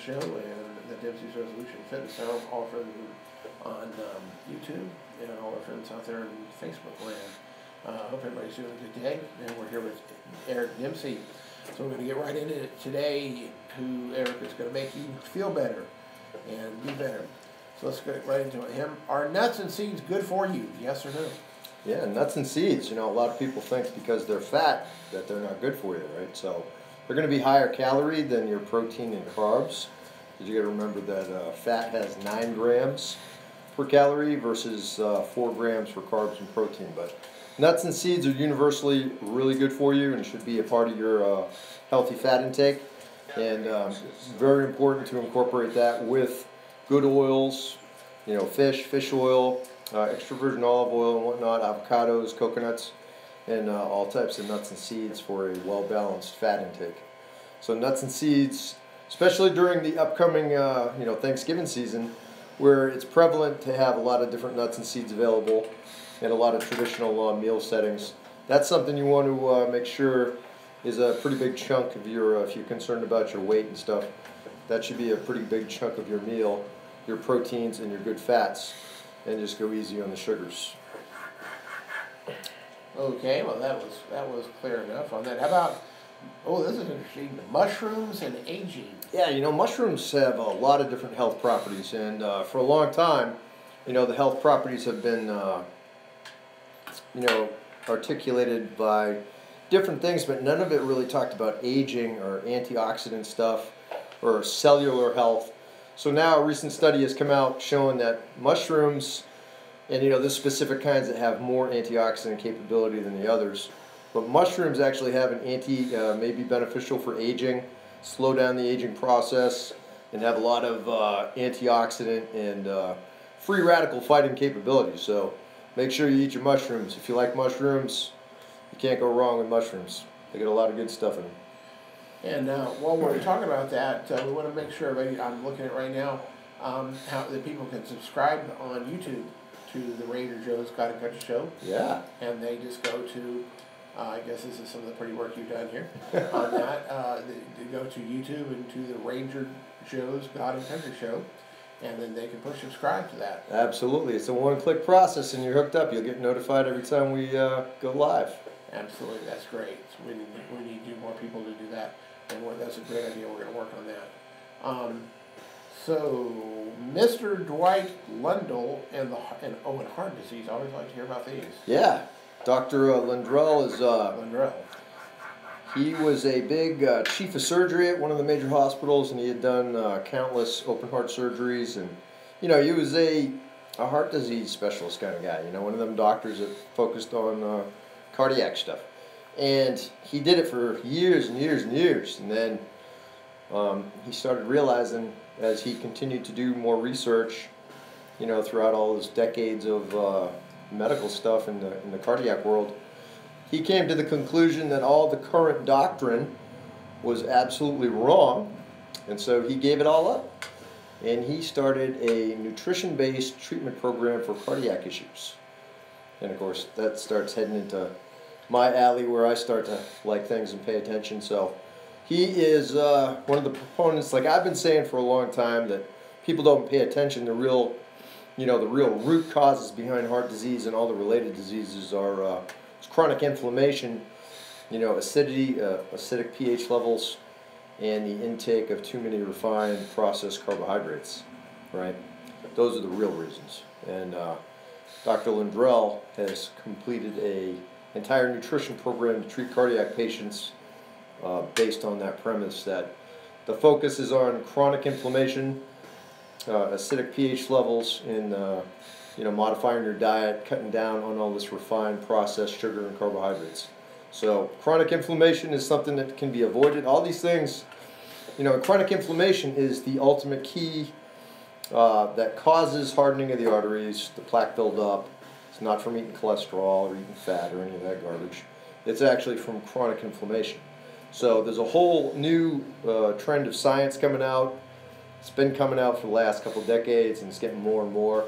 show and the Dempsey's Resolution Fitness Center, all friends on YouTube and all our friends out there in Facebook land. Hope everybody's doing a good day. And we're here with Eric Dempsey. So we're going to get right into it today. Who Eric is going to make you feel better and be better. So let's get right into it. Are nuts and seeds good for you? Yes or no? Yeah, nuts and seeds. You know, a lot of people think because they're fat that they're not good for you, right? So they're going to be higher calorie than your protein and carbs. Because you got to remember that fat has 9 grams per calorie versus 4 grams for carbs and protein. But nuts and seeds are universally really good for you and should be a part of your healthy fat intake. And it's very important to incorporate that with good oils, you know, fish oil, extra virgin olive oil and whatnot, avocados, coconuts, and all types of nuts and seeds for a well-balanced fat intake. So nuts and seeds, especially during the upcoming Thanksgiving season, where it's prevalent to have a lot of different nuts and seeds available in a lot of traditional meal settings. That's something you want to make sure is a pretty big chunk of your, if you're concerned about your weight and stuff, that should be a pretty big chunk of your meal, your proteins and your good fats, and just go easy on the sugars. Okay, well that was clear enough on that. How about, this is interesting, mushrooms and aging. Yeah, you know, mushrooms have a lot of different health properties, and for a long time, you know, the health properties have been, articulated by different things, but none of it really talked about aging or antioxidant stuff or cellular health. So now a recent study has come out showing that mushrooms, and there's specific kinds that have more antioxidant capability than the others, but mushrooms actually have an maybe beneficial for aging, slow down the aging process, and have a lot of antioxidant and free radical fighting capabilities. So make sure you eat your mushrooms. If you like mushrooms, you can't go wrong with mushrooms. They get a lot of good stuff in them. And while we're talking about that, we want to make sure everybody, I'm looking at right now, how the people can subscribe on YouTube to the Ranger Joe's God and Country Show. Yeah. And they just go to, I guess this is some of the pretty work you've done here, on that. They go to YouTube and to the Ranger Joe's God and Country Show, and then they can push subscribe to that. Absolutely. It's a one-click process, and you're hooked up. You'll get notified every time we go live. Absolutely, that's great. So we need more people to do that, and that's a great idea. We're going to work on that. So, Mr. Dwight Lundell and heart disease. I always like to hear about these. Yeah, Dr. Lundell is. Lundell. He was a big chief of surgery at one of the major hospitals, and he had done countless open heart surgeries, and he was a heart disease specialist kind of guy. One of them doctors that focused on cardiac stuff, and he did it for years and years and years, and then he started realizing as he continued to do more research, throughout all his decades of medical stuff in the cardiac world, he came to the conclusion that all the current doctrine was absolutely wrong, and so he gave it all up, and he started a nutrition-based treatment program for cardiac issues. And of course, that starts heading into my alley where I start to like things and pay attention. So he is one of the proponents, like I've been saying for a long time, that people don't pay attention. The real root causes behind heart disease and all the related diseases are chronic inflammation, acidity, acidic pH levels, and the intake of too many refined processed carbohydrates, right? Those are the real reasons. And Dr. Lundell has completed an entire nutrition program to treat cardiac patients based on that premise that the focus is on chronic inflammation, acidic pH levels, and modifying your diet, cutting down on all this refined processed sugar and carbohydrates. So chronic inflammation is something that can be avoided. All these things, chronic inflammation is the ultimate key that causes hardening of the arteries, the plaque buildup. It's not from eating cholesterol or eating fat or any of that garbage. It's actually from chronic inflammation. So there's a whole new trend of science coming out. It's been coming out for the last couple of decades, and it's getting more and more.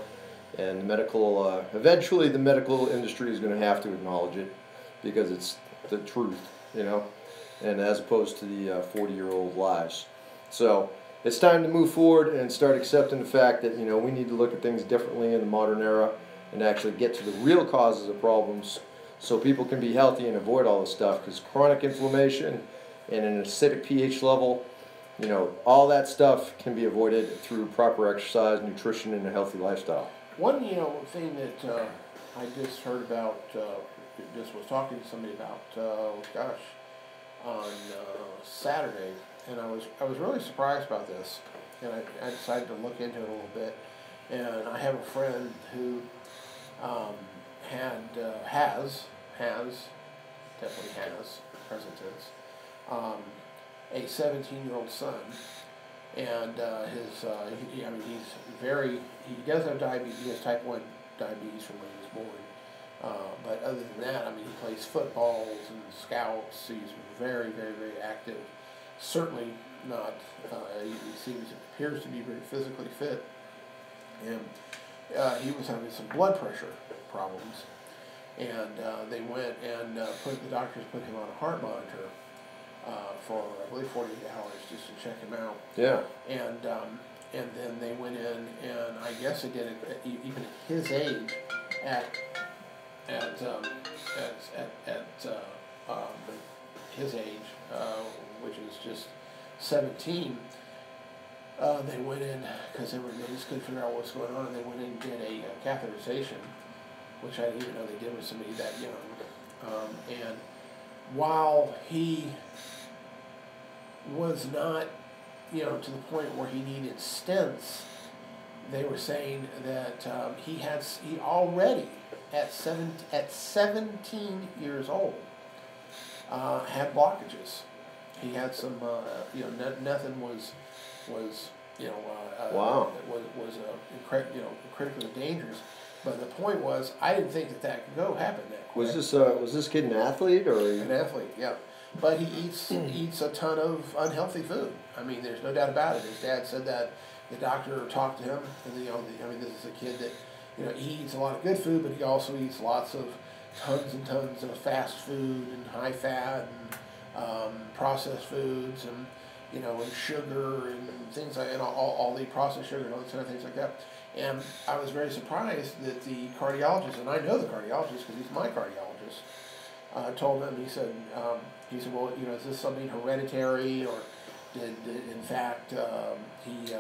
And the medical, eventually the medical industry is going to have to acknowledge it because it's the truth, and as opposed to the 40-year-old lies. So it's time to move forward and start accepting the fact that, you know, we need to look at things differently in the modern era and actually get to the real causes of problems so people can be healthy and avoid all this stuff, because chronic inflammation and an acidic pH level, you know, all that stuff can be avoided through proper exercise, nutrition, and a healthy lifestyle. One, thing that I just heard about, just was talking to somebody about, on Saturday, and I was really surprised about this, and I decided to look into it a little bit. And I have a friend who definitely has, present tense, a 17-year-old son, and he does have diabetes. He has type 1 diabetes from when he was born. But other than that, he plays footballs and scouts. He's very, very, very active. Certainly not. He appears to be very physically fit, and he was having some blood pressure problems. And they went and the doctors put him on a heart monitor for, I believe, 48 hours just to check him out. Yeah. And then they went in, and I guess they did it even at his age, his age, which is just 17. They went in because they just couldn't figure out what's going on, and they went in and did a catheterization, which I didn't even know they did with somebody that young. And while he was not, to the point where he needed stents, they were saying that he already at 17 years old had blockages. He had some, nothing was wow. was critically dangerous. But the point was, I didn't think that could happen that quick. Was this kid an athlete or? An athlete, yeah. But he eats a ton of unhealthy food. There's no doubt about it. His dad said that the doctor talked to him, and this is a kid that, he eats a lot of good food, but he also eats lots of tons and tons of fast food and high fat and processed foods and and sugar and things like, and all the processed sugar and all these kind of things like that. And I was very surprised that the cardiologist, and I know the cardiologist because he's my cardiologist, told him, he said, well, is this something hereditary, or did in fact he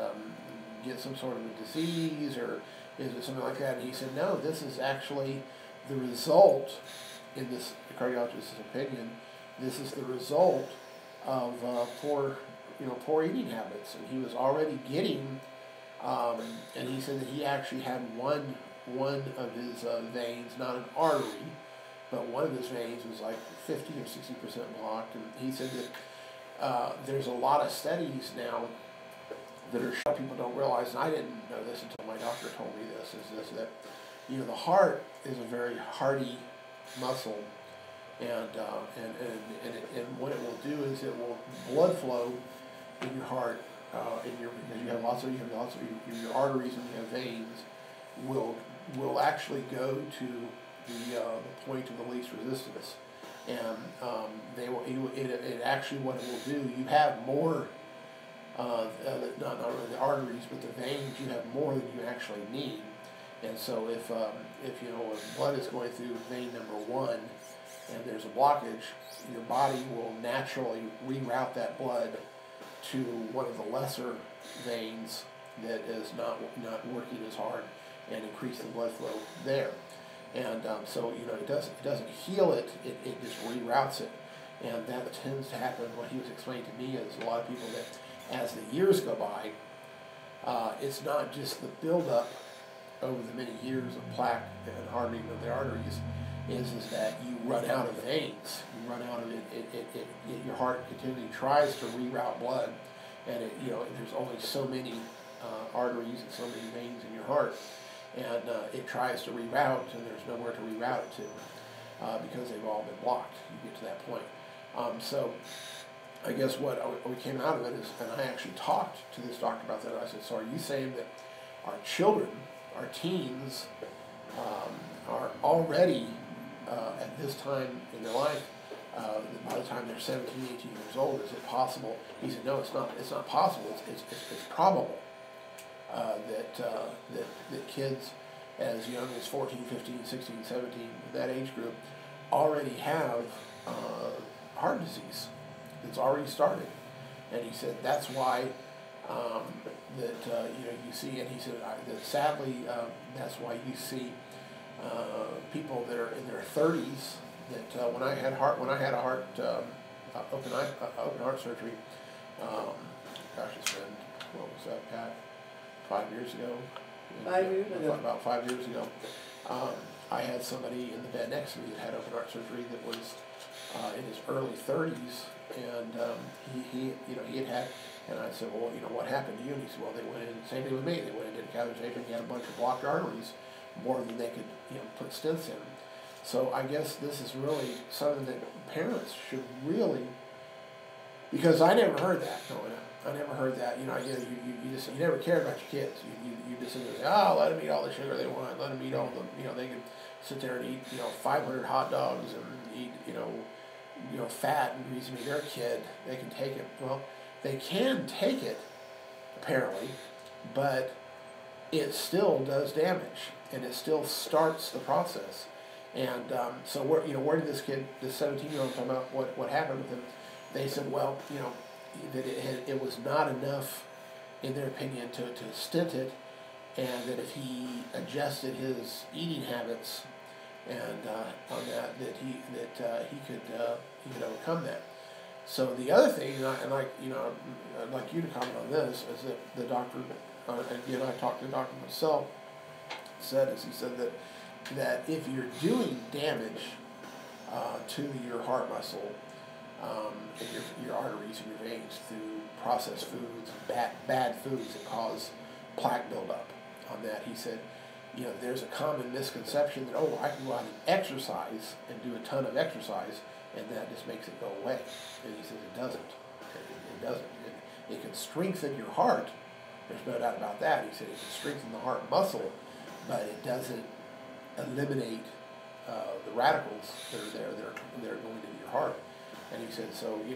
get some sort of a disease, or is it something like that? And he said, no, this is actually the result, in the cardiologist's opinion, this is the result of poor eating habits. And he was already getting, and he said that he actually had one of his veins, not an artery, but one of his veins was like 50 or 60% blocked. And he said that there's a lot of studies now that are people don't realize, and I didn't know this until my doctor told me this, is that the heart is a very hardy muscle, and what it will do is it will blood flow in your heart, because you have lots of your arteries and you have veins will actually go to the point of the least resistance, and it actually, what it will do, you have more, not really the arteries but the veins, you have more than you actually need. And so if blood is going through vein number 1 and there's a blockage, your body will naturally reroute that blood to one of the lesser veins that is not working as hard, and increase the blood flow there. And so it doesn't heal it, it just reroutes it. And that tends to happen. What he was explaining to me is a lot of people that, as the years go by, it's not just the buildup over the many years of plaque and hardening of the arteries, is that you run out of veins. You run out of it. Your heart continually tries to reroute blood, and there's only so many arteries and so many veins in your heart, and it tries to reroute, and there's nowhere to reroute it to, because they've all been blocked. You get to that point. So I guess what we came out of it is, and I actually talked to this doctor about that. I said, so are you saying that our children, our teens, are already at this time in their life by the time they're 17, 18 years old, is it possible? He said, no, it's not. It's not possible. It's probable that kids as young as 14, 15, 16, 17, that age group, already have heart disease. It's already started. And he said that's why you see, and he said that sadly that's why you see people that are in their 30s. That when I had a heart open heart surgery, gosh, it's been, what was that, Pat? 5 years ago. 5 years ago. About 5 years ago. I had somebody in the bed next to me that had open heart surgery that was in his early 30s, and he had, and I said, well, what happened to you? And he said, well, they went in, same thing with me, they went and did a catheterization, he had a bunch of blocked arteries, more than they could, put stents in. So I guess this is really something that parents should really, because I never heard that growing up. I never heard that. You never cared about your kids. You just say, oh, let them eat all the sugar they want. Let them eat all the, they can sit there and eat, 500 hot dogs and eat, fat and greasy meat. Their kid, they can take it. Well, they can take it, apparently, but it still does damage, and it still starts the process. And so where did this kid, this 17-year-old, come out? What happened with him? They said, well, that it was not enough, in their opinion, to stint it, and that if he adjusted his eating habits and on that he could overcome that. So the other thing, and I'd like you to comment on this, is that the doctor, again, I talked to the doctor myself, he said that if you're doing damage to your heart muscle, and your arteries and your veins through processed foods, bad foods that cause plaque buildup on that, he said, there's a common misconception that, I can go out and exercise and do a ton of exercise, and that just makes it go away. And he says it doesn't. It doesn't. It can strengthen your heart. There's no doubt about that. He said it can strengthen the heart muscle, but it doesn't eliminate the radicals that are there that are going into your heart. And he said, so, he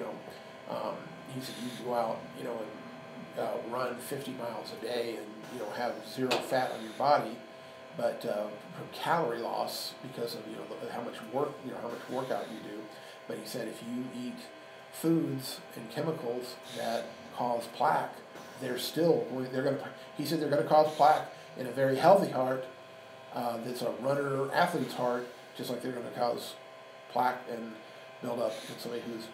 said you go out, and run 50 miles a day and, have zero fat on your body, but from calorie loss because of, how much workout you do. But he said if you eat foods and chemicals that cause plaque, he said they're going to cause plaque in a very healthy heart that's a runner athlete's heart, just like they're going to cause plaque and build up in somebody who's,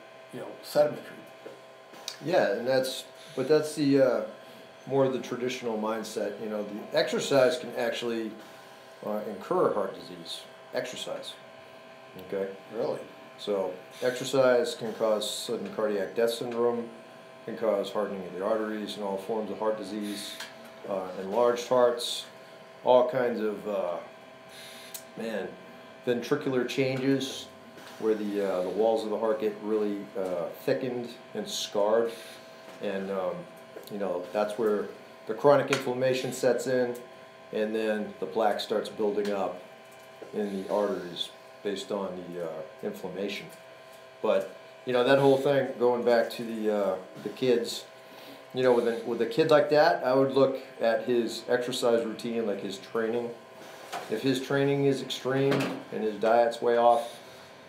sedimentary. Yeah, and that's the more of the traditional mindset. The exercise can actually incur heart disease. Exercise. Okay? Really? So exercise can cause sudden cardiac death syndrome, can cause hardening of the arteries and all forms of heart disease, enlarged hearts, all kinds of ventricular changes where the walls of the heart get really thickened and scarred, and that's where the chronic inflammation sets in, and then the plaque starts building up in the arteries based on the inflammation. But that whole thing, going back to the kids, with a kid like that, I would look at his exercise routine, like his training. If his training is extreme and his diet's way off,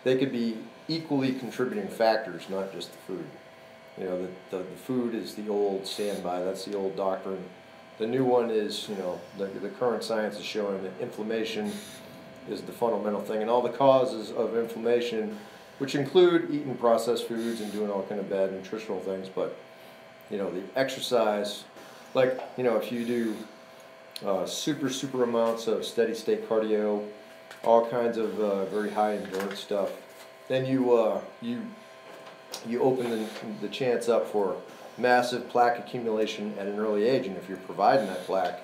they could be equally contributing factors, not just the food. The food is the old standby, that's the old doctrine. The new one is, the current science is showing that inflammation is the fundamental thing, and all the causes of inflammation, which include eating processed foods and doing all kind of bad nutritional things, but the exercise, like if you do super amounts of steady state cardio, all kinds of very high endurance stuff, then you open the chance up for massive plaque accumulation at an early age, and if you're providing that plaque,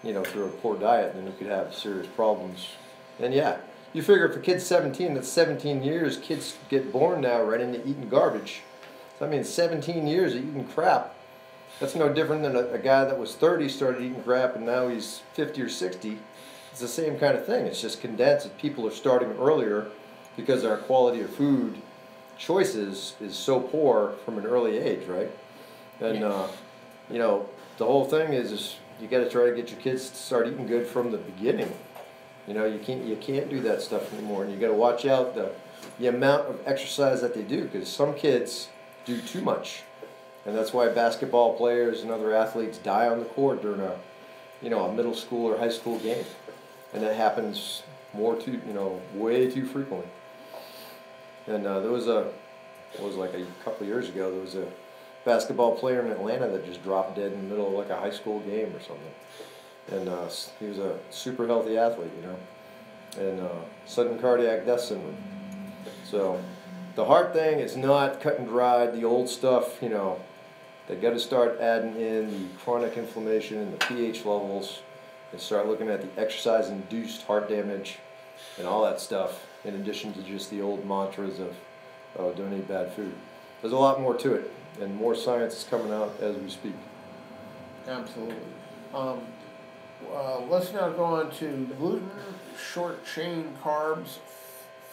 through a poor diet, then you could have serious problems. And yeah, you figure if a kid's 17, that's 17 years. Kids get born now right into eating garbage. So I mean, 17 years of eating crap. That's no different than a guy that was 30 started eating crap and now he's 50 or 60. It's the same kind of thing. It's just condensed. People are starting earlier because our quality of food choices is so poor from an early age, right? And you know, the whole thing is you got to try to get your kids to start eating good from the beginning. You know, you can't do that stuff anymore, and you got to watch out the amount of exercise that they do, because some kids do too much, and that's why basketball players and other athletes die on the court during a middle school or high school game, and that happens way too frequently. And there was like a couple of years ago, there was a basketball player in Atlanta that just dropped dead in the middle of like a high school game or something. And he was a super healthy athlete, and sudden cardiac death syndrome. So the heart thing is not cut and dried, the old stuff, they got to start adding in the chronic inflammation and the pH levels, and start looking at the exercise-induced heart damage and all that stuff, in addition to just the old mantras of, oh, don't eat bad food. There's a lot more to it, and more science is coming out as we speak. Absolutely. Let's now go on to gluten, short chain carbs,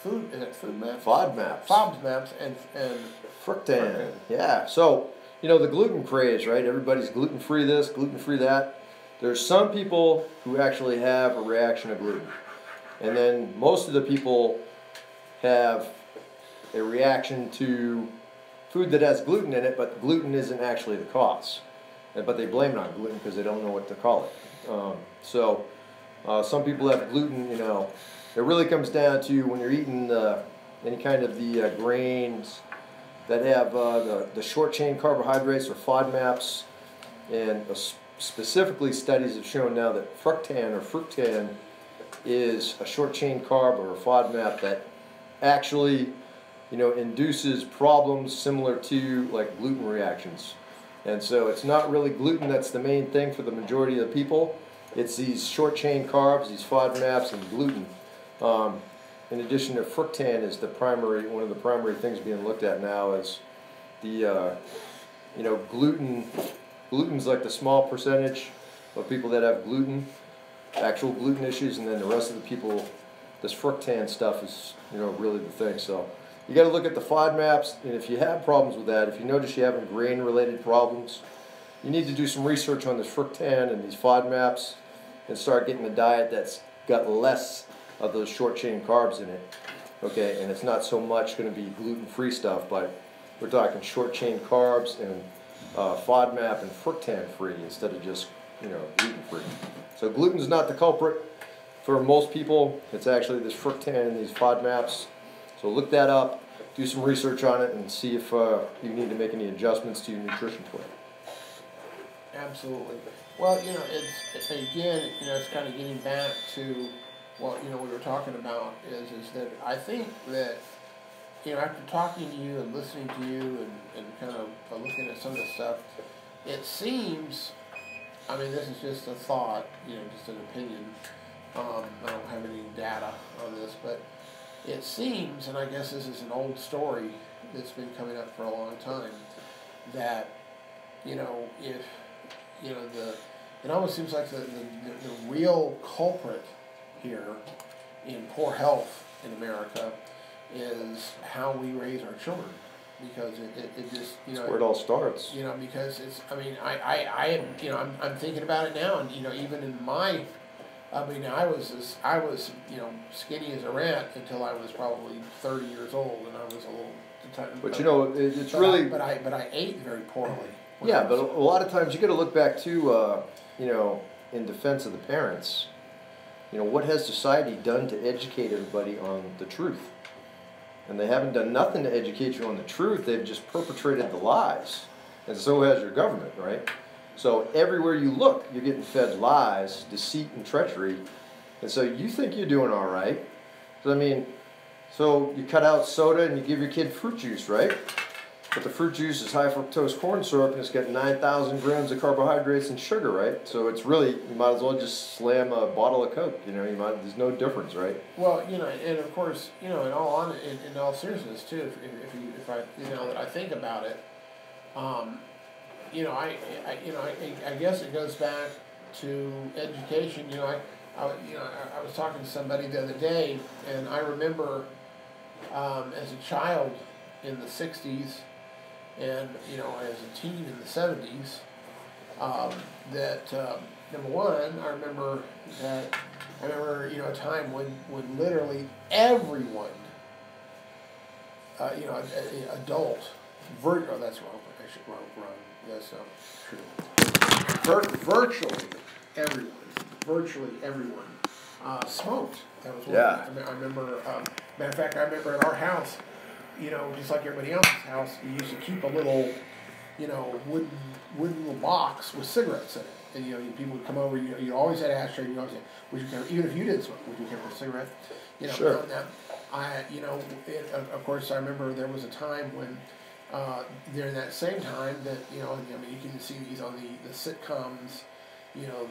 food. Is it food maps? FODMAPs. FODMAPs and fructan. Yeah. So the gluten craze, right? Everybody's gluten-free this, gluten-free that. There's some people who actually have a reaction to gluten, and then most of the people have a reaction to food that has gluten in it, but gluten isn't actually the cause. But they blame it on gluten because they don't know what to call it. Some people have gluten, it really comes down to when you're eating any kind of the grains that have the short chain carbohydrates or FODMAPs, and specifically studies have shown now that fructan is a short chain carb or a FODMAP that actually induces problems similar to like gluten reactions. And so it's not really gluten that's the main thing for the majority of the people. It's these short chain carbs, these FODMAPs, and gluten. In addition to fructan is one of the primary things being looked at now is the gluten. Gluten's like the small percentage of people that have actual gluten issues, and then the rest of the people, this fructan stuff is really the thing. So you got to look at the FODMAPs, and if you have problems with that, if you notice you're having grain-related problems, you need to do some research on this fructan and these FODMAPs, and start getting a diet that's got less of those short-chain carbs in it. Okay, and it's not so much going to be gluten-free stuff, but we're talking short-chain carbs and FODMAP and fructan-free instead of just gluten-free. So gluten's not the culprit for most people. It's actually this fructan and these FODMAPs. So look that up, do some research on it, and see if you need to make any adjustments to your nutrition plan. Absolutely. Well, it's again, it's kind of getting back to what we were talking about is that I think that after talking to you and listening to you and kind of looking at some of this stuff, it seems, I mean, this is just a thought, just an opinion. I don't have any data on this, but it seems, and I guess this is an old story that's been coming up for a long time, that if it almost seems like the real culprit here in poor health in America is how we raise our children, because it just That's where it all starts. Because it's, I mean, I'm thinking about it now, and even in my, I mean, I was skinny as a rat until I was probably 30 years old, and I was a little. But it's really. But I ate very poorly. Yeah, but a lot of times you got to look back to in defense of the parents. What has society done to educate everybody on the truth? And they haven't done nothing to educate you on the truth. They've just perpetrated the lies, and so has your government, right? So everywhere you look, you're getting fed lies, deceit, and treachery, and so you think you're doing all right. So you cut out soda and you give your kid fruit juice, right? But the fruit juice is high fructose corn syrup, and it's got 9,000 grams of carbohydrates and sugar, right? So it's really, you might as well just slam a bottle of Coke. There's no difference, right? Well, and of course, in all seriousness too, if I that I think about it, I guess it goes back to education. I was talking to somebody the other day, and I remember as a child, in the '60s, and as a teen in the '70s, that number one, I remember a time when literally everyone, adult, that's wrong. I should wrong. That's not true. Virtually everyone smoked. That was one Yeah. thing. I remember. Matter of fact, I remember at our house, just like everybody else's house, you used to keep a little, wooden little box with cigarettes in it. And people would come over. You always had ashtray. You always had, would you care, even if you didn't smoke, would you care for a cigarette? Sure. That, of course, I remember there was a time when, during that same time that you can see these on the sitcoms,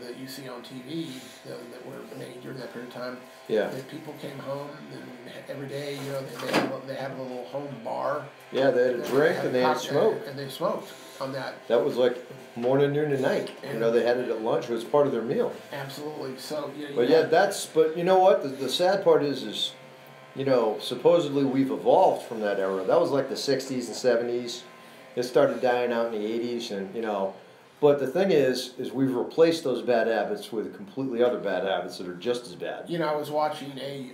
that you see on TV that were made during that period of time. Yeah. That people came home and every day, they had a little home bar. Yeah, they had a drink and they had smoke. And they smoked on that. That was like morning, noon, and night. And they had it at lunch. It was part of their meal. Absolutely. So but you know what? The sad part is, supposedly we've evolved from that era. That was like the '60s and '70s. It started dying out in the '80s, and But the thing is we've replaced those bad habits with completely other bad habits that are just as bad. I was watching an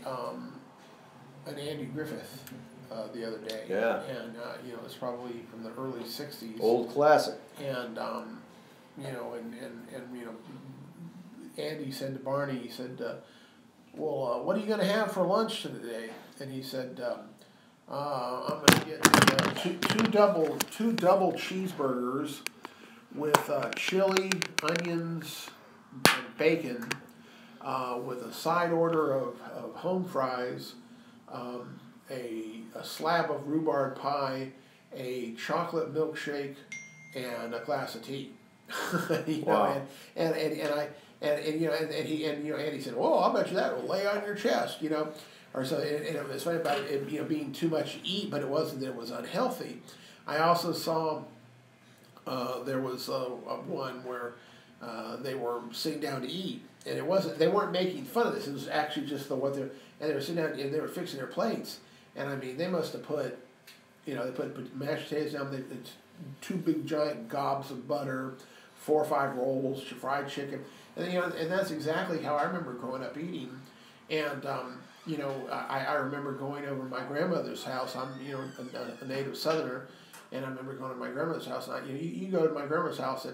Andy Griffith the other day. Yeah. And it's probably from the early '60s. Old classic. And Andy said to Barney, he said, "Well, what are you going to have for lunch today?" And he said, "I'm going to get two double cheeseburgers with chili, onions, and bacon, with a side order of home fries, a slab of rhubarb pie, a chocolate milkshake, and a glass of tea." Wow. Andy said, "Well, I'll bet you that will lay on your chest," or so. And it was funny about it, being too much to eat, but it wasn't that it was unhealthy. I also saw there was one where they were sitting down to eat, and they weren't making fun of this. It was actually just they were sitting down and they were fixing their plates, and I mean they must have put, they put mashed potatoes down. It's two big giant gobs of butter, 4 or 5 rolls, fried chicken, and and that's exactly how I remember growing up eating, and I remember going over to my grandmother's house. I'm a native Southerner. And I remember going to my grandmother's house, and you go to my grandmother's house,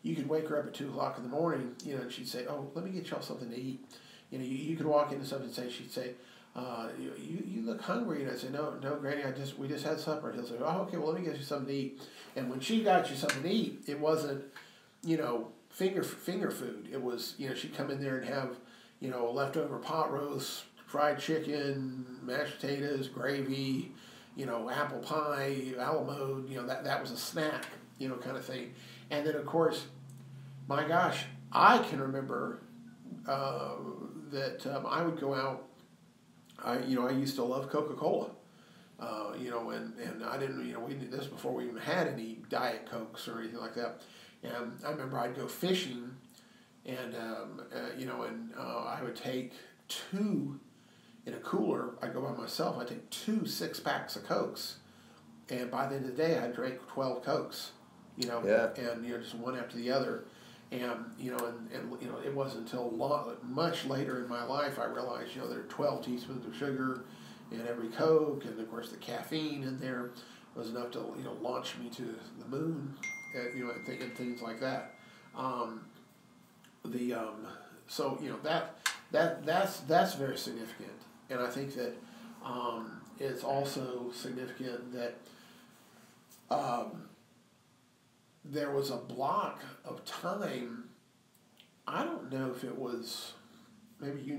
you could wake her up at 2 o'clock in the morning, and she'd say, "Oh, let me get y'all something to eat." You could walk into something and say, she'd say, "You look hungry," and I'd say, "No, Granny, we just had supper." And he'll say, "Oh, okay, well, let me get you something to eat." And when she got you something to eat, it wasn't, finger food. It was, she'd come in there and have, leftover pot roast, fried chicken, mashed potatoes, gravy, apple pie, a la mode, that was a snack, kind of thing. And then, of course, my gosh, I can remember that I would go out. I used to love Coca-Cola, and I didn't, we did this before we even had any Diet Cokes or anything like that. And I remember I'd go fishing, and I would take 2. In a cooler, I'd go by myself. I'd take 2 6-packs of Cokes, and by the end of the day, I drank 12 Cokes. Yeah. And just one after the other, and it wasn't until much later in my life I realized there are 12 teaspoons of sugar in every Coke, and of course the caffeine in there was enough to launch me to the moon, and things like that. So that's very significant. And I think that it's also significant that there was a block of time, I don't know if it was, maybe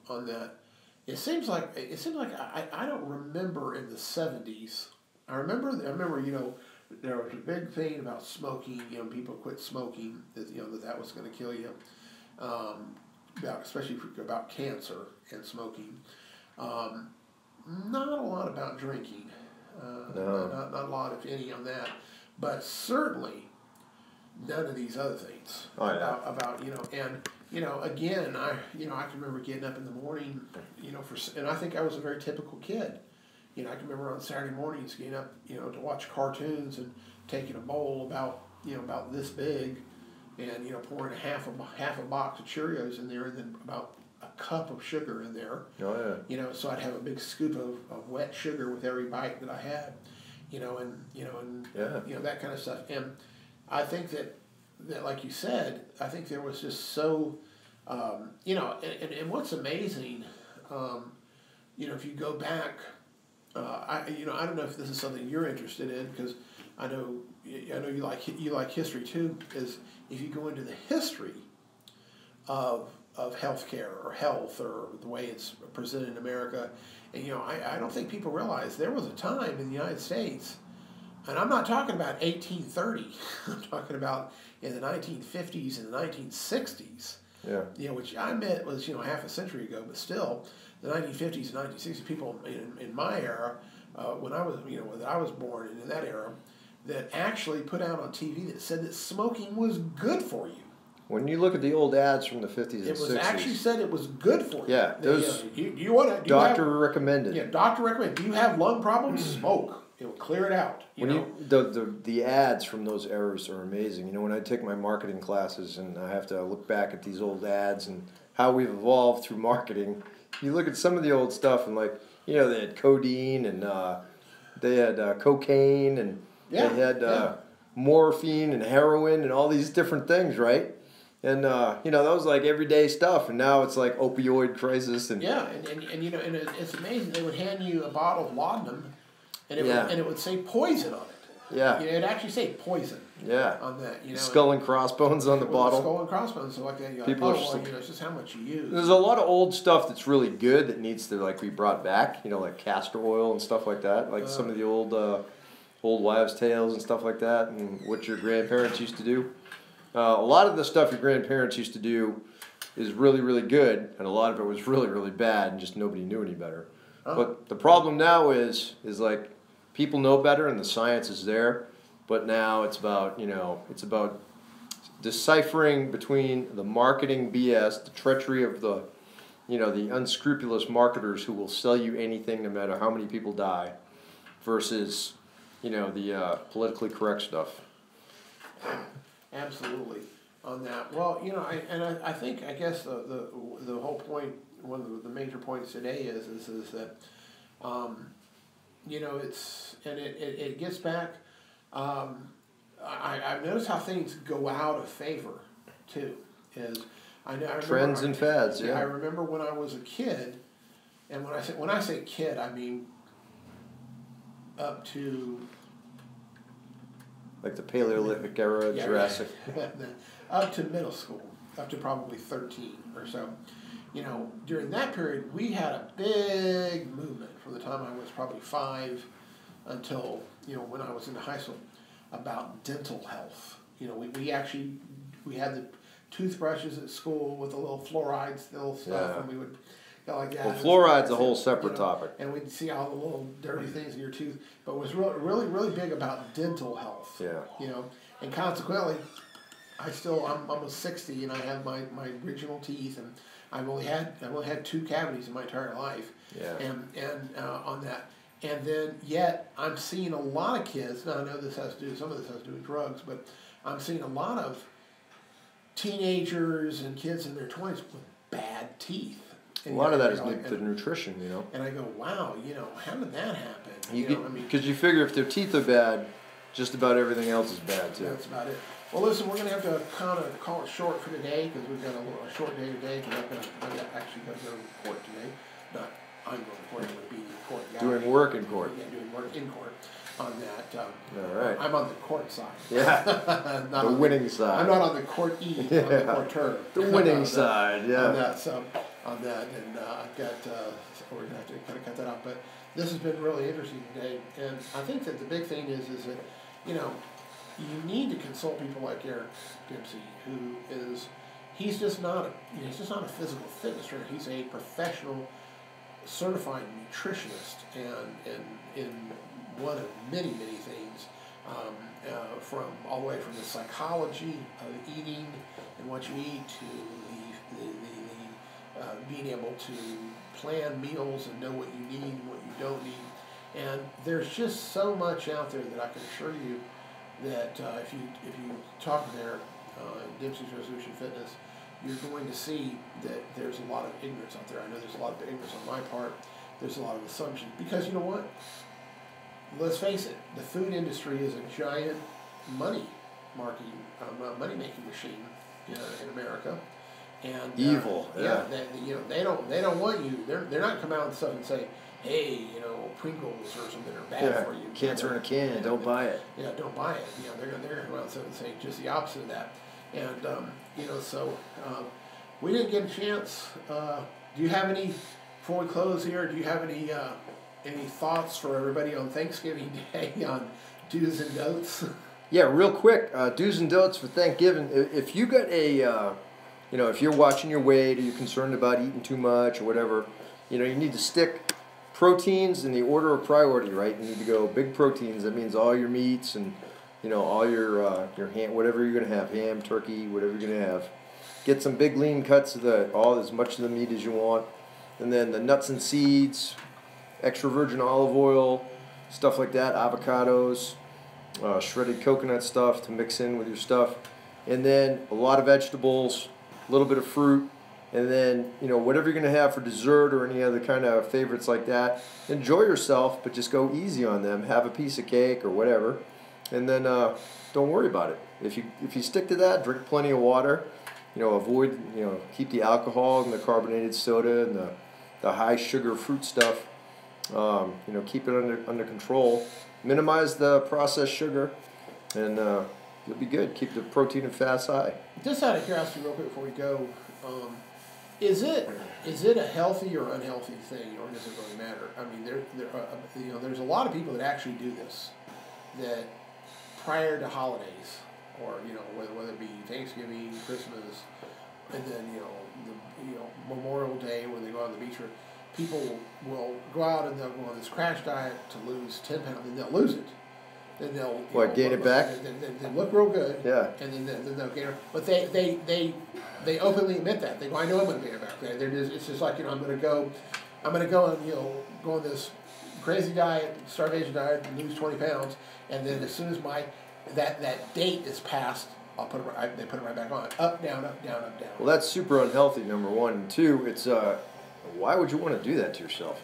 on that, it seems like I don't remember in the '70s. I remember there was a big thing about smoking, people quit smoking, that was going to kill you, especially about cancer and smoking. Not a lot about drinking, No. not a lot, if any, on that, but certainly none of these other things. Oh, yeah. About again, I can remember getting up in the morning, and I think I was a very typical kid, I can remember on Saturday mornings getting up, to watch cartoons and taking a bowl about this big, and pouring half a box of Cheerios in there, and then about a cup of sugar in there. Oh yeah. So I'd have a big scoop of wet sugar with every bite that I had, and Yeah. that kind of stuff. And I think that like you said, I think there was just so, and what's amazing, if you go back, I don't know if this is something you're interested in, because I know you like history too. Is if you go into the history of healthcare or health or the way it's presented in America, and I don't think people realize there was a time in the United States, and I'm not talking about 1830. I'm talking about in the 1950s and the 1960s. Yeah. Which I meant was half a century ago, but still, the 1950s and 1960s, people in my era, when I was that I was born in that era, that actually put out on TV that said that smoking was good for you. When you look at the old ads from the 50s and 60s, it was actually said it was good for you. Yeah, those you want to doctor recommended. Yeah, doctor recommended. Do you have lung problems? Smoke. It will clear it out. The ads from those eras are amazing. When I take my marketing classes and I have to look back at these old ads and how we've evolved through marketing, you look at some of the old stuff and they had codeine and they had cocaine and they had morphine and heroin and all these different things, right? And that was like everyday stuff, and now it's like opioid crisis and and it's amazing. They would hand you a bottle of laudanum, and it would say poison on it. Yeah. It'd actually say poison. Yeah. On that, skull and crossbones on the bottle. Skull and crossbones, so like that. You're People it's just how much you use. There's a lot of old stuff that's really good that needs to be brought back. Like castor oil and stuff like that. Like some of the old wives' tales and stuff like that, and what your grandparents used to do. A lot of the stuff your grandparents used to do is really, really good, and a lot of it was really, really bad, and just nobody knew any better. But the problem now is people know better, and the science is there. But now it's about deciphering between the marketing BS, the treachery of the unscrupulous marketers who will sell you anything no matter how many people die, versus the politically correct stuff. Absolutely, on that. Well, I think I guess the whole point, one of the major points today is that, it's and it gets back. I've noticed how things go out of favor too. I trends and fads. Yeah, I remember when I was a kid, and when I say kid, I mean up to. Like the Paleolithic era, Jurassic. Up to middle school, up to probably 13 or so. During that period, we had a big movement from the time I was probably 5 until, when I was into high school, about dental health. We had the toothbrushes at school with the little fluoride still stuff, and we would go like that. Well, fluoride's a whole separate topic. And we'd see all the little dirty things in your tooth, but it was really, really big about dental health. Yeah. And consequently, I'm almost 60, and I have my original teeth, and I've only had 2 cavities in my entire life. Yeah. And on that, and then yet I'm seeing a lot of kids. Now I know some of this has to do with drugs, but I'm seeing a lot of teenagers and kids in their 20s with bad teeth. A lot of that is the nutrition, And I go, wow, how did that happen? Because you figure if their teeth are bad, just about everything else is bad too. That's about it. Well, listen, we're going to have to kind of call it short for today, because we've got a short day today, because I'm actually going to go to court today. Not I'm going to court, I'm going to be in court. Doing work in court. Yeah, doing work in court on that. All right. I'm on the court side. Yeah. The winning side. I'm not on the court E. I'm on the courteur. The winning side, yeah. On that, and I've got, we're going to have to kind of cut that off. But this has been really interesting today, and I think that the big thing is that, you need to consult people like Eric Dempsey, he's just not a physical fitness trainer. He's a professional, certified nutritionist, and in one of many things, from all the way from the psychology of eating and what you eat to the being able to plan meals and know what you need and what you don't need. And there's just so much out there that I can assure you that if you talk there, Dempsey's Resolution Fitness, you're going to see that there's a lot of ignorance out there. I know there's a lot of ignorance on my part. There's a lot of assumptions because you know what? Let's face it, the food industry is a giant money making machine in America. And evil, yeah. They don't want you. They're not come out and stuff and say, hey, Pringles or something are bad for you. Cancer in a can. Don't buy it. Yeah, don't buy it. They're gonna come out and say just the opposite of that. And we didn't get a chance. Do you have any before we close here? Do you have any thoughts for everybody on Thanksgiving Day on do's and don'ts? Yeah, real quick, do's and don'ts for Thanksgiving. If you got a if you're watching your weight or you're concerned about eating too much or whatever, you need to stick proteins in the order of priority, right? You need to go big proteins. That means all your meats and, all your ham, whatever you're going to have, ham, turkey, whatever you're going to have. Get some big lean cuts of as much of the meat as you want. And then the nuts and seeds, extra virgin olive oil, stuff like that, avocados, shredded coconut stuff to mix in with your stuff. And then a lot of vegetables, a little bit of fruit, and then, whatever you're going to have for dessert or any other kind of favorites like that, enjoy yourself, but just go easy on them. Have a piece of cake or whatever, and then don't worry about it. If you stick to that, drink plenty of water, avoid, keep the alcohol and the carbonated soda and the high sugar fruit stuff, keep it under control. Minimize the processed sugar, and you'll be good. Keep the protein and fats high. Just out of curiosity, real quick before we go, is it a healthy or unhealthy thing, or does it really matter? I mean, there's a lot of people that actually do this, that prior to holidays, or whether it be Thanksgiving, Christmas, and then the Memorial Day when they go out on the beach, people will go out and they'll go on this crash diet to lose 10 pounds, and they'll lose it. Then they'll gain it back. They look real good. Yeah. And then they'll gain it. But they openly admit that. They go, I know I'm going to gain it back. It's just like I'm going to go and go on this crazy diet, starvation diet, and lose 20 pounds. And then as soon as that date is passed, they put it right back on. Up, down, up, down, up, down. Well, that's super unhealthy. Number one, and two, it's why would you want to do that to yourself?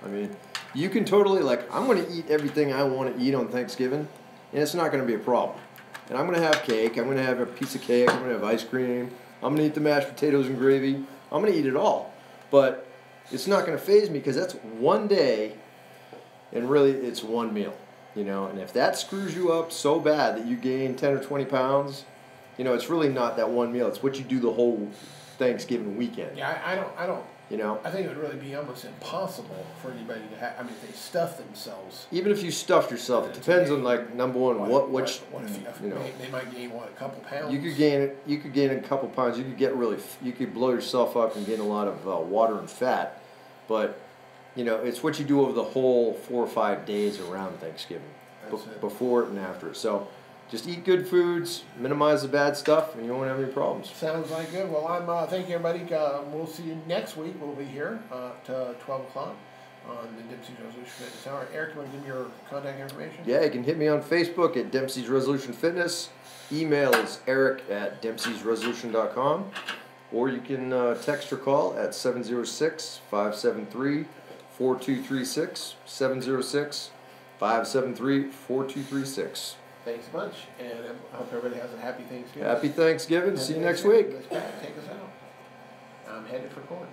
I mean. You can totally, I'm going to eat everything I want to eat on Thanksgiving, and it's not going to be a problem. And I'm going to have cake, I'm going to have a piece of cake, I'm going to have ice cream, I'm going to eat the mashed potatoes and gravy, I'm going to eat it all. But it's not going to faze me because that's one day, and really it's one meal. And if that screws you up so bad that you gain 10 or 20 pounds, it's really not that one meal. It's what you do the whole Thanksgiving weekend. Yeah, I don't. I think it would really be almost impossible for anybody to have. I mean, if they stuff themselves. Even if you stuffed yourself, it depends on number one, they might gain a couple pounds. You could gain a couple pounds. You could blow yourself up and gain a lot of water and fat, but it's what you do over the whole 4 or 5 days around Thanksgiving, before it and after. So. Just eat good foods, minimize the bad stuff, and you won't have any problems. Sounds like good. Well, thank you, everybody. We'll see you next week. We'll be here at 12 o'clock on the Dempsey's Resolution Fitness Hour. Eric, you want to give me your contact information? Yeah, you can hit me on Facebook at Dempsey's Resolution Fitness. Email is eric@dempseysresolution.com. Or you can text or call at 706-573-4236, 706-573-4236. Thanks a bunch, and I hope everybody has a happy Thanksgiving. Happy Thanksgiving. See you next week. Let's take us out. I'm headed for corn.